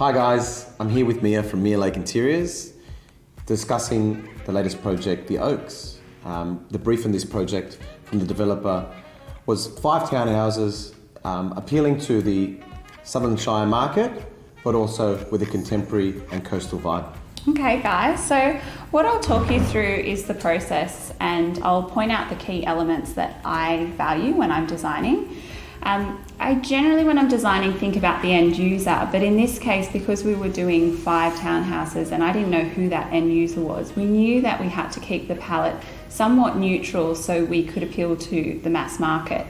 Hi guys, I'm here with Mia from Mia Lake Interiors, discussing the latest project, The Oaks. The brief in this project from the developer was 5 townhouses, appealing to the Southern Shire market, but also with a contemporary and coastal vibe. Okay guys, so what I'll talk you through is the process, and I'll point out the key elements that I value when I'm designing. I generally, when I'm designing, think about the end user, but in this case, because we were doing 5 townhouses and I didn't know who that end user was, we knew that we had to keep the palette somewhat neutral so we could appeal to the mass market.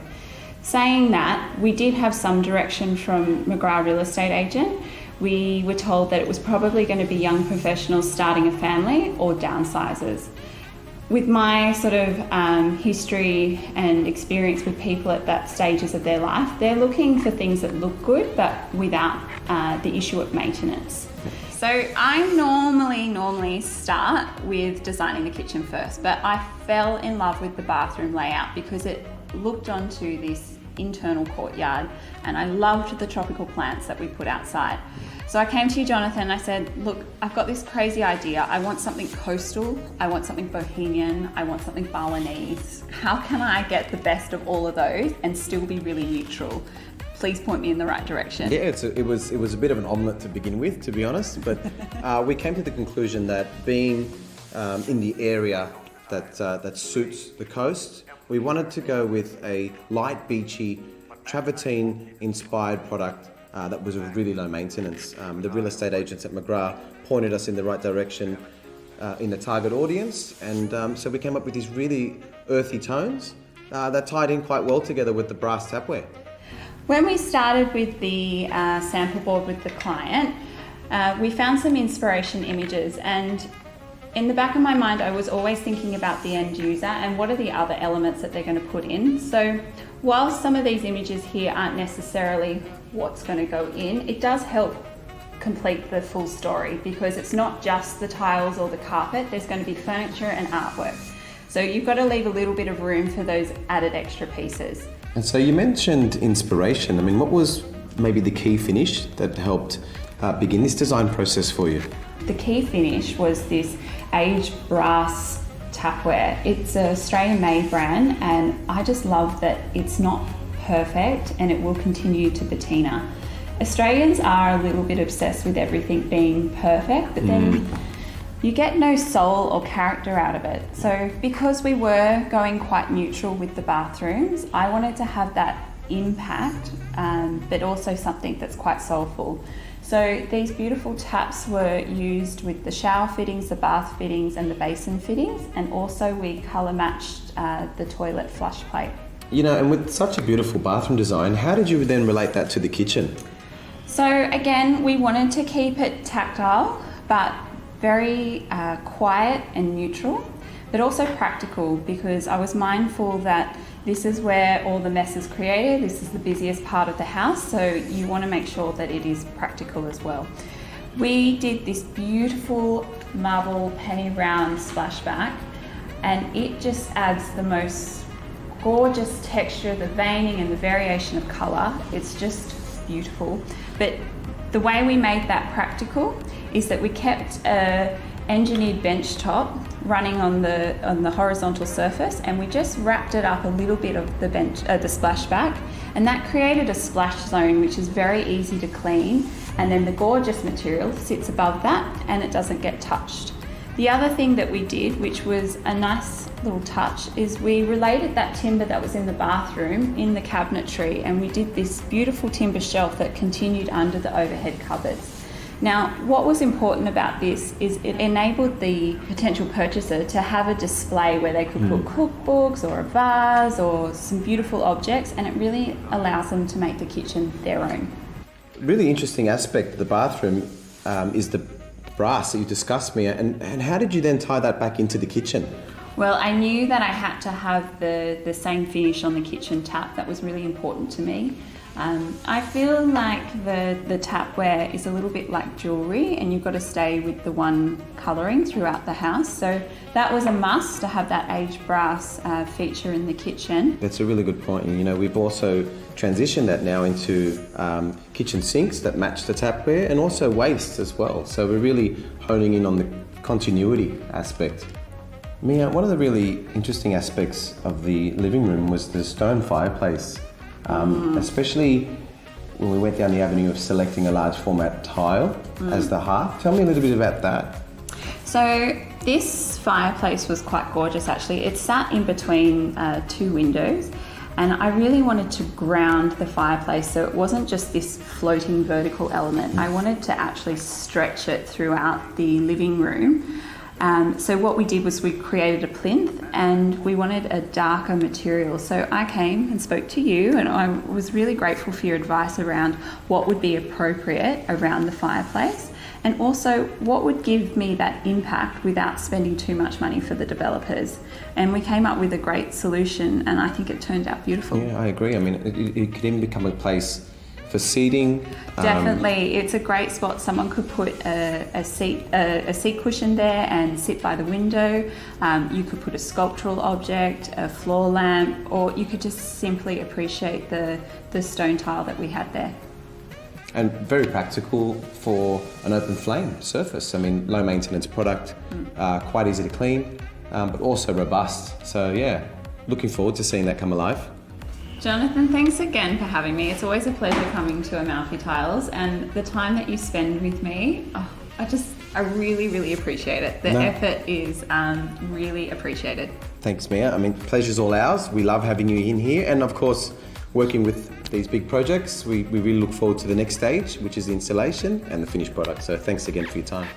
Saying that, we did have some direction from McGrath real estate agent. We were told that it was probably going to be young professionals starting a family or downsizers. With my sort of history and experience with people at that stages of their life, they're looking for things that look good but without the issue of maintenance. So I normally start with designing the kitchen first, but I fell in love with the bathroom layout because it looked onto this internal courtyard, and I loved the tropical plants that we put outside. So I came to you, Jonathan, and I said, look, I've got this crazy idea. I want something coastal, I want something bohemian, I want something Balinese. How can I get the best of all of those and still be really neutral? Please point me in the right direction. Yeah, it was a bit of an omelette to begin with, to be honest, but we came to the conclusion that being in the area that suits the coast, we wanted to go with a light beachy travertine inspired product that was really low maintenance. The real estate agents at McGrath pointed us in the right direction in the target audience, and so we came up with these really earthy tones that tied in quite well together with the brass tapware. When we started with the sample board with the client, we found some inspiration images, and in the back of my mind I was always thinking about the end user and what are the other elements that they're going to put in. So while some of these images here aren't necessarily what's going to go in, it does help complete the full story because it's not just the tiles or the carpet, there's going to be furniture and artwork. So you've got to leave a little bit of room for those added extra pieces. And so you mentioned inspiration. I mean, what was maybe the key finish that helped begin this design process for you? The key finish was this aged brass tapware. It's an Australian made brand, and I just love that it's not perfect and it will continue to patina. Australians are a little bit obsessed with everything being perfect, but then you get no soul or character out of it. So because we were going quite neutral with the bathrooms, I wanted to have that impact, but also something that's quite soulful. So these beautiful taps were used with the shower fittings, the bath fittings and the basin fittings, and also we colour matched the toilet flush plate. You know, and with such a beautiful bathroom design, how did you then relate that to the kitchen? So again, we wanted to keep it tactile, but very quiet and neutral, but also practical, because I was mindful that this is where all the mess is created, this is the busiest part of the house, so you want to make sure that it is practical as well. We did this beautiful marble penny round splashback, and it just adds the most gorgeous texture, the veining and the variation of colour. It's just beautiful. But the way we made that practical is that we kept a engineered bench top running on the horizontal surface, and we just wrapped it up a little bit of the the splashback, and that created a splash zone which is very easy to clean, and then the gorgeous material sits above that and it doesn't get touched. The other thing that we did, which was a nice little touch, is we related that timber that was in the bathroom in the cabinetry, and we did this beautiful timber shelf that continued under the overhead cupboards. Now, what was important about this is it enabled the potential purchaser to have a display where they could put cookbooks or a vase or some beautiful objects, and it really allows them to make the kitchen their own. Really interesting aspect of the bathroom is the brass that you discussed, Mia, and how did you then tie that back into the kitchen? Well, I knew that I had to have the same finish on the kitchen tap. That was really important to me. I feel like the tapware is a little bit like jewellery, and you've got to stay with the one colouring throughout the house. So that was a must to have that aged brass feature in the kitchen. That's a really good point. You know, we've also transitioned that now into kitchen sinks that match the tapware, and also waste as well. So we're really honing in on the continuity aspect. Mia, one of the really interesting aspects of the living room was the stone fireplace, especially when we went down the avenue of selecting a large format tile as the hearth. Tell me a little bit about that. So this fireplace was quite gorgeous actually. It sat in between two windows, and I really wanted to ground the fireplace so it wasn't just this floating vertical element. I wanted to actually stretch it throughout the living room. So what we did was we created a plinth, and we wanted a darker material. So I came and spoke to you, and I was really grateful for your advice around what would be appropriate around the fireplace, and also what would give me that impact without spending too much money for the developers. And we came up with a great solution, and I think it turned out beautiful. Yeah, I agree. I mean, it could even become a place for seating. Definitely, it's a great spot. Someone could put a seat cushion there and sit by the window. You could put a sculptural object, a floor lamp, or you could just simply appreciate the stone tile that we had there. And very practical for an open flame surface. I mean, low maintenance product, quite easy to clean, but also robust. So yeah, looking forward to seeing that come alive. Jonathan, thanks again for having me. It's always a pleasure coming to Amalfi Tiles, and the time that you spend with me, I really, really appreciate it. The effort is really appreciated. Thanks, Mia. I mean, pleasure's all ours. We love having you in here, and of course, working with these big projects, we really look forward to the next stage, which is the installation and the finished product. So thanks again for your time.